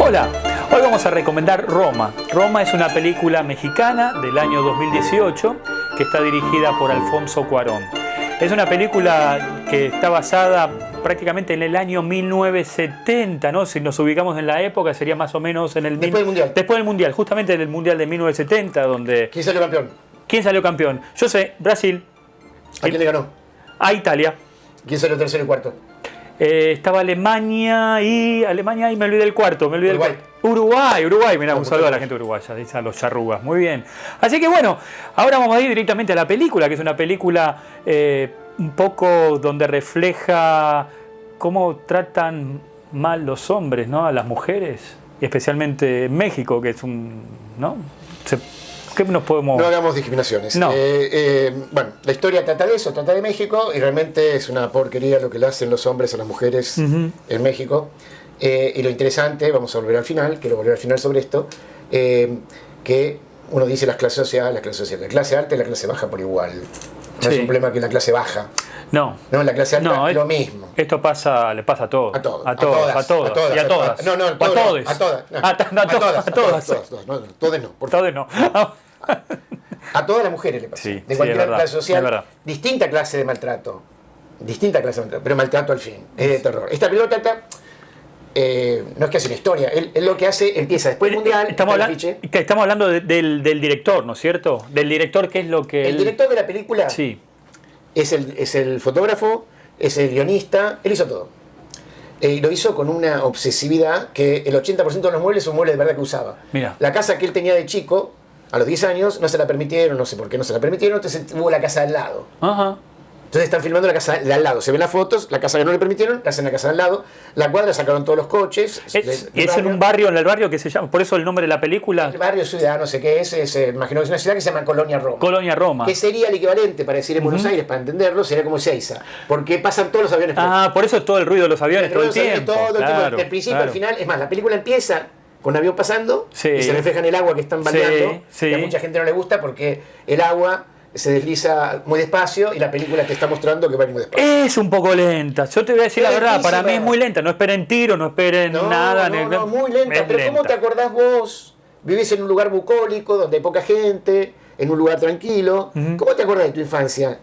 Hola, hoy vamos a recomendar Roma. Roma es una película mexicana del año 2018 que está dirigida por Alfonso Cuarón. Es una película que está basada prácticamente en el año 1970, ¿no? Si nos ubicamos en la época, sería más o menos en el... Después del Mundial. Después del Mundial, justamente en el Mundial de 1970, donde... ¿Quién salió campeón? ¿Quién salió campeón? Yo sé, Brasil. ¿A quién le ganó? A Italia. ¿Quién salió tercero y cuarto? Estaba Alemania y me olvidé del cuarto. Uruguay, mirá, un saludo a la gente uruguaya, dice a los charrugas, muy bien. Así que bueno, ahora vamos a ir directamente a la película, que es una película un poco donde refleja cómo tratan mal los hombres, ¿no? A las mujeres, y especialmente en México, que es un... ¿no? ¿Qué nos podemos...? No hagamos discriminaciones. No. Bueno, la historia trata de eso, trata de México, y realmente es una porquería lo que le hacen los hombres a las mujeres en México. Y lo interesante, vamos a volver al final, quiero volver al final sobre esto, que uno dice las clases sociales, la clase alta y la clase baja por igual. No es un problema que la clase baja. No, la clase alta es lo mismo. Esto le pasa a todos. A todos. A todas. A todas. Y a todas. No, a todos. A todas. A todas. No, todos no. Por Todos no. A todas las mujeres le pasa. Sí, de cualquier verdad, clase social. Distinta clase de maltrato. Pero maltrato al fin. Es de terror. Esta película trata... no es que hace una historia, él lo que hace, empieza después del Mundial. Estamos hablando del director, ¿no es cierto? Del director, ¿qué es lo que...? El director de la película sí. es el fotógrafo, es el guionista, él hizo todo. Lo hizo con una obsesividad que el 80% de los muebles son muebles de verdad que usaba. Mira. La casa que él tenía de chico, a los 10 años, no se la permitieron, no sé por qué no se la permitieron, entonces tuvo la casa al lado. Ajá. Entonces están filmando la casa de al lado. Se ven las fotos, la casa que no le permitieron, la hacen la casa de al lado. La cuadra sacaron todos los coches. Es en un barrio, en el barrio que se llama, por eso el nombre de la película. El barrio ciudad, no sé qué es, imagino que es una ciudad que se llama Colonia Roma. Colonia Roma. Que sería el equivalente, para decir en Buenos Aires, para entenderlo, sería como Ezeiza. Porque pasan todos los aviones. Por eso es todo el ruido de los aviones todo el tiempo. Del principio al final. Es más, la película empieza con un avión pasando y se refleja en el agua que están baldeando. Que a mucha gente no le gusta porque el agua se desliza muy despacio y la película te está mostrando que va muy despacio. Es un poco lenta. Yo te voy a decir la verdad, para mí es muy lenta. No esperen tiro, no esperen nada. No, muy lenta. Pero ¿cómo te acordás vos? Vivís en un lugar bucólico, donde hay poca gente, en un lugar tranquilo. ¿Cómo te acordás de tu infancia?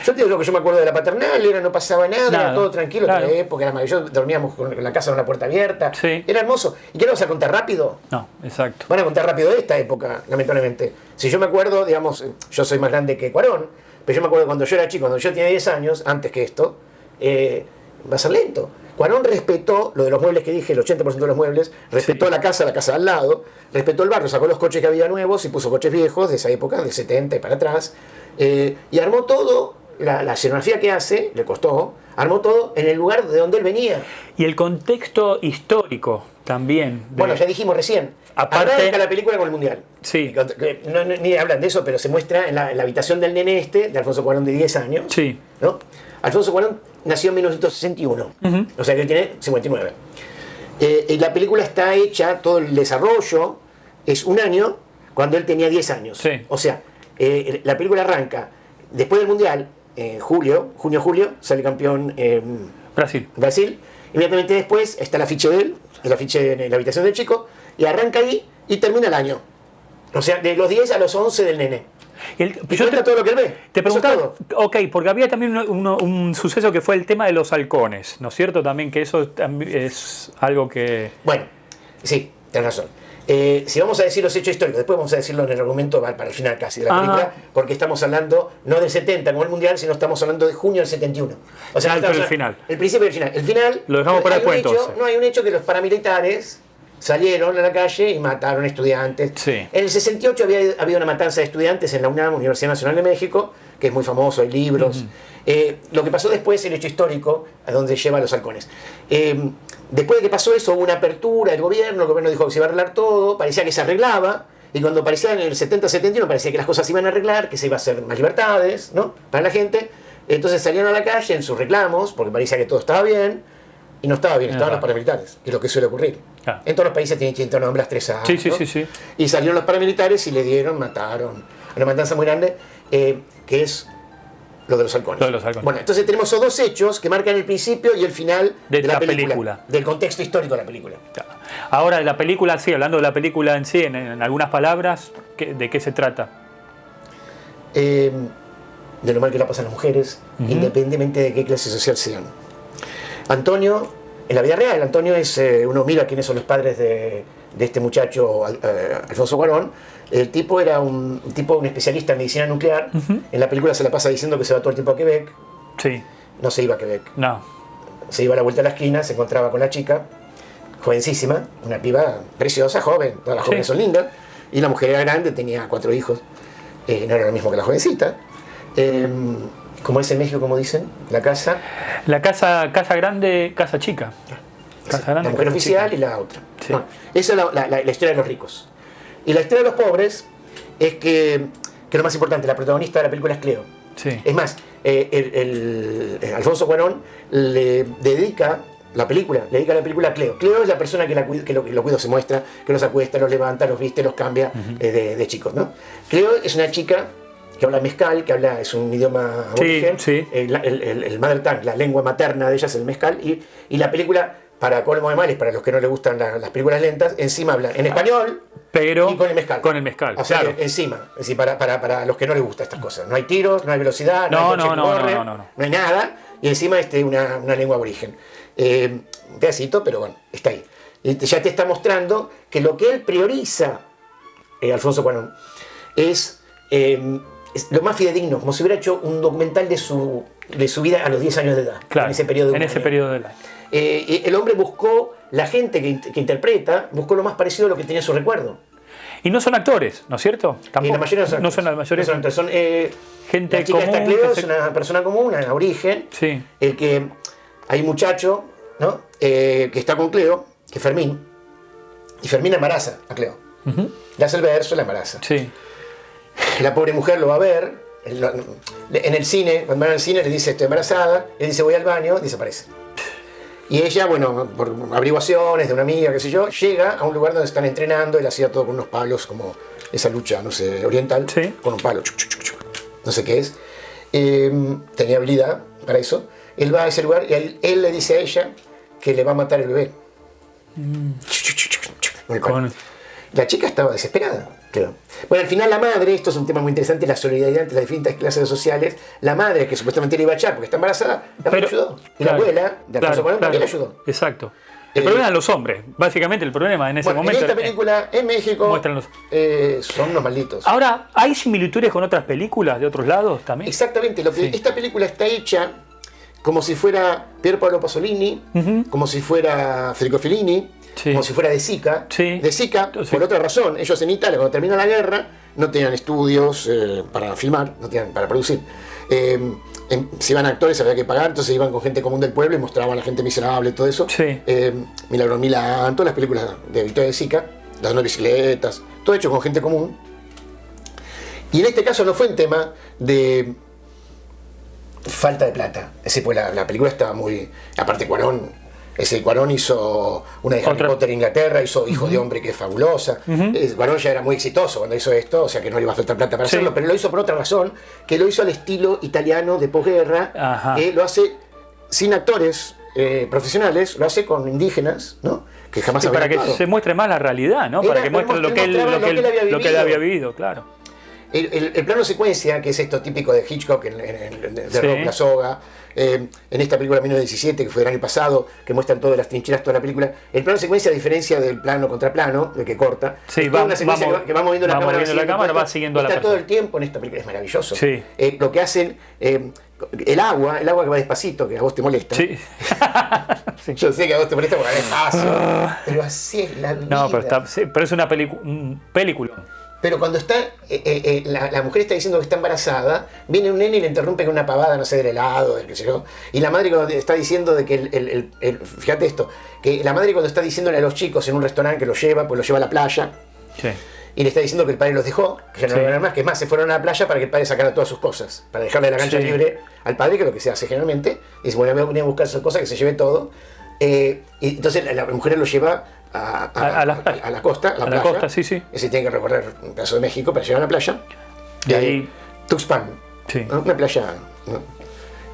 Yo te digo lo que yo me acuerdo de la paternal, no pasaba nada, era todo tranquilo, claro. Época era maravilloso, dormíamos con la casa con la puerta abierta, era hermoso. ¿Y qué nos vas a contar rápido? No, exacto. Van a contar rápido de esta época, lamentablemente. Si yo me acuerdo, digamos, yo soy más grande que Cuarón, pero yo me acuerdo cuando yo era chico, cuando yo tenía 10 años, antes que esto, va a ser lento. Cuarón respetó lo de los muebles que dije, el 80% de los muebles, respetó la casa de al lado, respetó el barrio, sacó los coches que había nuevos y puso coches viejos de esa época, de 70 y para atrás, y armó todo, la escenografía que hace, le costó, armó todo en el lugar de donde él venía. Y el contexto histórico también. Bueno, ya dijimos recién, arranca la película con el Mundial. Sí. Ni hablan de eso, pero se muestra en la habitación del nene de Alfonso Cuarón de 10 años. Sí. ¿No? Alfonso Cuarón nació en 1961, o sea que él tiene 59. Y la película está hecha, todo el desarrollo, es un año cuando él tenía 10 años. Sí. O sea, la película arranca después del Mundial, junio-julio, sale campeón Brasil. Inmediatamente después está el afiche de él, el afiche en la habitación del chico, y arranca ahí y termina el año. O sea, de los 10 a los 11 del nene. Yo todo lo que él ve. Te preguntaba, porque había también un suceso que fue el tema de los halcones, ¿no es cierto? También que eso es algo que... Bueno, sí, tenés razón. Si vamos a decir los hechos históricos, después vamos a decirlo en el argumento para el final casi de la película, porque estamos hablando no del 70 como el Mundial, sino estamos hablando de junio del 71. O sea, el final. El principio del final. El final lo dejamos para después entonces. No, hay un hecho que los paramilitares salieron a la calle y mataron estudiantes. Sí. En el 68 había una matanza de estudiantes en la UNAM, Universidad Nacional de México, que es muy famoso, hay libros. Lo que pasó después, el hecho histórico, a donde lleva a los halcones. Después de que pasó eso, hubo una apertura del gobierno, el gobierno dijo que se iba a arreglar todo, parecía que se arreglaba, y cuando parecía en el 70-71 parecía que las cosas se iban a arreglar, que se iba a hacer más libertades, ¿no?, para la gente. Entonces salieron a la calle en sus reclamos, porque parecía que todo estaba bien, y no estaba bien, estaban los paramilitares, que es lo que suele ocurrir. En todos los países tienen que nombrar las 3 A. Sí. Y salieron los paramilitares y le mataron. Una matanza muy grande, que es Lo de los halcones. Lo de los halcones. Bueno, entonces tenemos esos dos hechos que marcan el principio y el final De de la la película, película. del contexto histórico de la película. Ahora, la película, sí, hablando de la película en sí, en algunas palabras, ¿de qué se trata? De lo mal que la pasan las mujeres, independientemente de qué clase social sean. Antonio, en la vida real, Antonio es, uno mira quiénes son los padres de este muchacho, Alfonso Cuarón. El tipo era un especialista en medicina nuclear. En la película se la pasa diciendo que se va todo el tiempo a Quebec. Sí. No se iba a Quebec. No. Se iba a la vuelta a la esquina, se encontraba con la chica, jovencísima, una piba preciosa, joven, todas las jóvenes son lindas, y la mujer era grande, tenía 4 hijos, no era lo mismo que la jovencita. Como es en México, como dicen, la casa. La casa grande, casa chica. Casa grande, La mujer casa oficial chica. y la otra. Sí. Bueno, esa es la historia de los ricos. Y la historia de los pobres es que lo más importante, la protagonista de la película es Cleo. Sí. Es más, Alfonso Cuarón le dedica la película a Cleo. Cleo es la persona que lo cuida, se muestra, que los acuesta, los levanta, los viste, los cambia de chicos, ¿no? Cleo es una chica que habla mezcal, es un idioma aborigen. Sí. El mother tongue, la lengua materna de ella es el mezcal, y la película, para colmo de males, para los que no les gustan las películas lentas, encima habla en español, pero y con el mezcal. Con el mezcal, o sea, claro. Encima, es decir, para los que no les gustan estas cosas. No hay tiros, no hay velocidad, No, hay coche que corre, no. no hay nada, y encima una lengua aborigen. Un pedacito, pero bueno, está ahí. Y ya te está mostrando que lo que él prioriza, Alfonso Cuarón, es lo más fidedigno, como si hubiera hecho un documental de su vida a los 10 años de edad, Claro, en ese periodo de en ese periodo del año. El hombre buscó, la gente que interpreta, buscó lo más parecido a lo que tenía en su recuerdo. Y no son actores, ¿no es cierto? Y la mayoría no son la mayoría. No son actores, son, gente la chica común. esta Cleo es una persona común, una origen. Sí. El que hay un muchacho, ¿no? Que está con Cleo, que es Fermín, y Fermín embaraza a Cleo. Le hace el verso, la embaraza. Sí. La pobre mujer lo va a ver. En el cine, cuando van al cine, le dice estoy embarazada, le dice voy al baño, desaparece. Y ella, bueno, por averiguaciones de una amiga, qué sé yo, llega a un lugar donde están entrenando, él hacía todo con unos palos, como esa lucha, no sé, oriental, sí. Con un palo, no sé qué es. Tenía habilidad para eso. Él va a ese lugar y él le dice a ella que le va a matar el bebé. La chica estaba desesperada, claro. Bueno, al final la madre, esto es un tema muy interesante, la solidaridad entre las distintas clases sociales, la madre, que supuestamente le iba a echar porque está embarazada, también ayudó. Y la abuela de Alfonso Cuarón también le ayudó. Exacto. El problema eran los hombres, básicamente el problema en ese momento. En esta película, en México, son unos malditos. Ahora, ¿hay similitudes con otras películas de otros lados también? Exactamente, esta película está hecha como si fuera Pier Paolo Pasolini, como si fuera Federico Fellini, como si fuera De Sica. De Sica, por otra razón, ellos en Italia, cuando termina la guerra, no tenían estudios para filmar, no tenían para producir. Si iban actores había que pagar, entonces iban con gente común del pueblo y mostraban a la gente miserable, todo eso. Milagro Milán, todas las películas de Victoria De Sica, Las 9 bicicletas, todo hecho con gente común. Y en este caso no fue un tema de falta de plata. Pues la película estaba muy... Aparte Cuarón hizo una de Harry Potter en Inglaterra, hizo Hijo de Hombre, que es fabulosa. Cuarón ya era muy exitoso cuando hizo esto, o sea que no le iba a faltar plata para hacerlo, pero lo hizo por otra razón, que lo hizo al estilo italiano de posguerra, que lo hace sin actores profesionales, lo hace con indígenas, ¿no? Que jamás habían para actuado. que se muestre más la realidad, ¿no? Para que muestre lo que él había vivido, claro. El plano secuencia, que es esto típico de Hitchcock, de Rock, La Soga, en esta película 1917, que fue el año pasado, que muestran todas las trincheras, toda la película, el plano secuencia, a diferencia del plano contra plano, de que corta, es una secuencia que va moviendo la cámara, va siguiendo a la persona. Está todo el tiempo en esta película, es maravilloso. Sí. Lo que hacen, el agua que va despacito, que a vos te molesta. Sí. Yo sé que a vos te molesta porque va despacio, pero así es la vida. No, pero es una película. Pero cuando está la mujer está diciendo que está embarazada, viene un nene y le interrumpe con una pavada, no sé, del helado, del qué sé yo. Y la madre cuando está diciendo de que fíjate esto, que la madre cuando está diciéndole a los chicos en un restaurante que los lleva, pues los lleva a la playa. Sí. Y le está diciendo que el padre los dejó, que ya no lo van más, que es más, se fueron a la playa para que el padre sacara todas sus cosas, para dejarle la cancha libre al padre, que es lo que se hace generalmente. Y dice, bueno, voy a buscar esas cosas, que se lleve todo. Y entonces la mujer lo lleva a la costa, a la playa. Costa, sí. Ese tiene que recorrer un pedazo de México para llegar a la playa. De ahí... Tuxpan, ¿no? Una playa ¿no?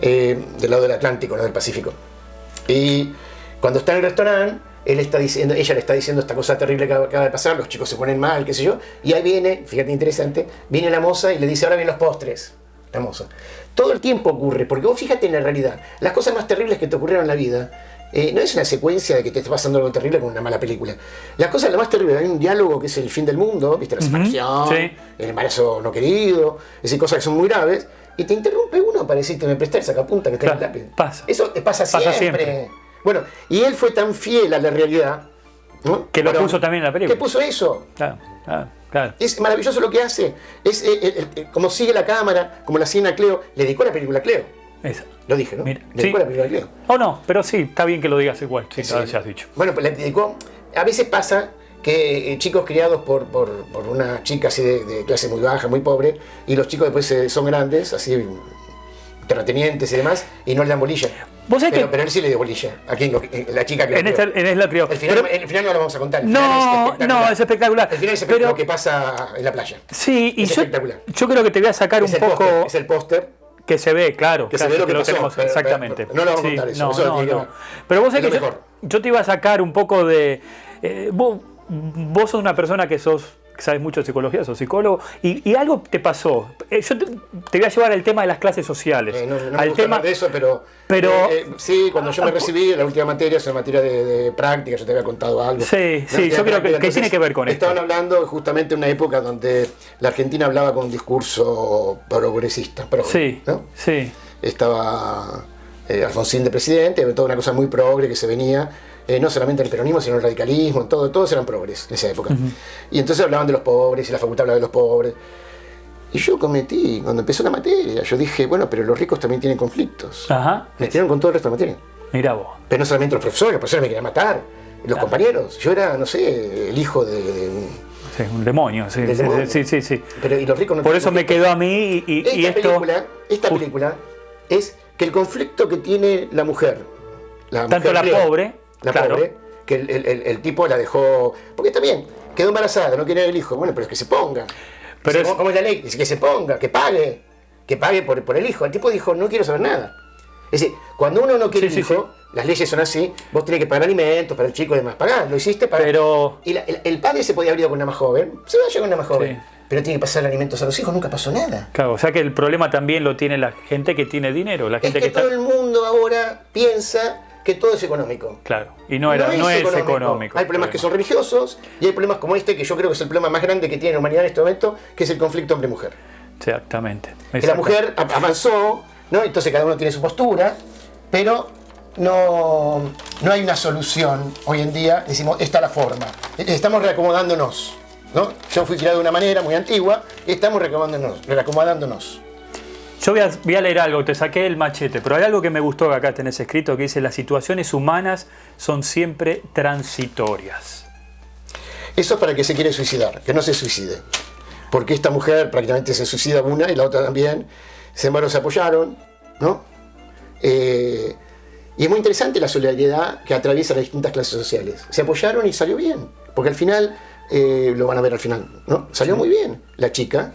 Del lado del Atlántico, no del Pacífico. Y cuando está en el restaurante, ella le está diciendo esta cosa terrible que acaba de pasar, los chicos se ponen mal, qué sé yo, y ahí viene, fíjate interesante, viene la moza y le dice, ahora vienen los postres. La moza. Todo el tiempo ocurre, porque vos fíjate en la realidad, las cosas más terribles que te ocurrieron en la vida, no es una secuencia de que te esté pasando algo terrible con una mala película. Las cosas lo más terrible, hay un diálogo que es el fin del mundo, ¿viste? La separación, sí. El embarazo no querido, es decir, cosas que son muy graves, y te interrumpe uno para decirte, me prestás el sacapunta que está en el lápiz. Pasa. Eso te pasa siempre. Bueno, y él fue tan fiel a la realidad, ¿no? Que lo puso también en la película. Que puso eso. Claro. Es maravilloso lo que hace. Es como sigue la cámara, como la sigue a Cleo. Le dedicó la película a Cleo. Esa. Lo dije, ¿no? Mira, Le dedicó la película a Cleo. O no, pero sí, está bien que lo digas igual. Sí, Sí. ya has dicho. Bueno, pues le dedicó. A veces pasa que chicos criados por una chica así de clase muy baja, muy pobre, y los chicos después son grandes, así terratenientes y demás, y no le dan bolilla. ¿Vos sabés Pero él sí le dio bolilla. Aquí la chica que en la crió. El final no lo vamos a contar. No, es espectacular. El final es lo que pasa en la playa. Sí, y es espectacular. yo creo que te voy a sacar un poco. Es el póster. Que se ve, claro. Que se ve lo que pasó, tenemos, pero, exactamente. no lo vamos a contar eso. No. Pero vos sabés que yo te iba a sacar un poco de. Vos sos una persona que sabes mucho de psicología, sos psicólogo, y algo te pasó. Yo te voy a llevar al tema de las clases sociales. No al me gusta hablar de eso, pero sí, cuando yo me recibí, la última materia es una materia de práctica, yo te había contado algo. Sí, yo creo que tiene que ver con esto. Estaban hablando justamente de una época donde la Argentina hablaba con un discurso progresista. Sí, ¿no? sí. Estaba Alfonsín de presidente, toda una cosa muy progre que se venía. No solamente el peronismo, sino el radicalismo, todos eran progres en esa época. Y entonces hablaban de los pobres, y la facultad hablaba de los pobres. Y yo cometí, cuando empezó la materia, yo dije, bueno, pero los ricos también tienen conflictos. Ajá. Me tiraron con todo el resto de la materia. Mirá vos. Pero no solamente los profesores me querían matar, los compañeros. Yo era, no sé, el hijo de sí, un demonio, sí. Sí. Pero, y los ricos no. Por eso me quedó a mí y esta película es que el conflicto que tiene la mujer, tanto la pobre, pobre, que el tipo la dejó, porque también quedó embarazada, no quería el hijo, bueno, pero es que se ponga. Pero ¿cómo es la ley? Dice que se ponga, que pague por el hijo. El tipo dijo, no quiero saber nada. Es decir, cuando uno no quiere el hijo, las leyes son así, vos tenés que pagar alimentos para el chico y demás. Pagás, lo hiciste para. Y el padre se podía abrir con una más joven, se vaya con una más joven. Sí. Pero tiene que pasar alimentos a los hijos, nunca pasó nada. Claro, o sea que el problema también lo tiene la gente que tiene dinero. La gente todo el mundo ahora piensa que todo es económico. Claro, y no es económico. Hay problemas que son religiosos y hay problemas como este, que yo creo que es el problema más grande que tiene la humanidad en este momento, que es el conflicto hombre-mujer. Exactamente. Que la mujer avanzó, ¿no? Entonces cada uno tiene su postura, pero no hay una solución. Hoy en día decimos, esta es la forma. Estamos reacomodándonos, ¿no? Yo fui criado de una manera muy antigua y estamos reacomodándonos. Yo voy a leer algo, te saqué el machete, pero hay algo que me gustó que acá tenés escrito, que dice: las situaciones humanas son siempre transitorias. Eso es para el que se quiere suicidar, que no se suicide. Porque esta mujer prácticamente se suicida una y la otra también. Sin embargo, se apoyaron, ¿no? Y es muy interesante la solidaridad que atraviesa las distintas clases sociales. Se apoyaron y salió bien, porque al final, lo van a ver al final, ¿no? Salió muy bien la chica,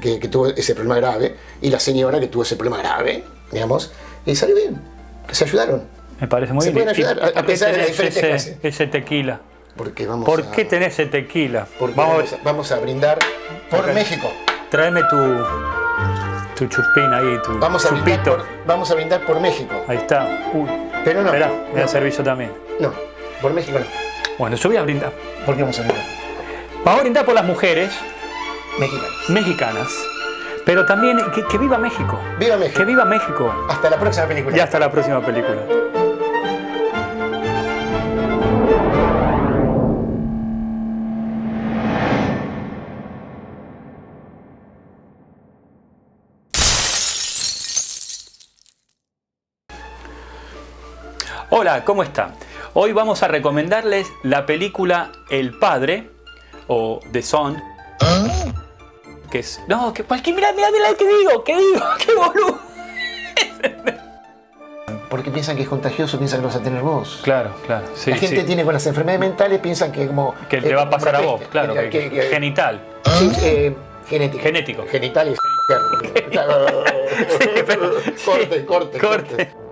que tuvo ese problema grave, y la señora que tuvo ese problema grave, digamos, y salió bien, que se ayudaron. Me parece muy bien. Se pueden ayudar, a pesar de la diferente clase. Ese tequila. ¿Por qué tenés ese tequila? Vamos a brindar por México. Tráeme tu chupín ahí, tu chupito. Vamos a brindar por México. Ahí está. Pero no. Esperá, voy a servir yo también. No, por México no. Bueno, yo voy a brindar. ¿Por qué vamos a brindar? Vamos a brindar por las mujeres mexicanas. Pero también que viva México. ¡Viva México! Que viva México. Hasta la próxima película. Y hasta la próxima película. Hola, ¿cómo está? Hoy vamos a recomendarles la película El Padre, o The Son, que es... No, que cualquier... Mira, ¿qué digo? ¿Qué boludo? Porque piensan que es contagioso, piensan que lo vas a tener vos. Claro. Sí, la gente tiene con las enfermedades mentales, piensan que como... Que te va a pasar a vos, claro. Genital. Sí, Genético. Genital y corte.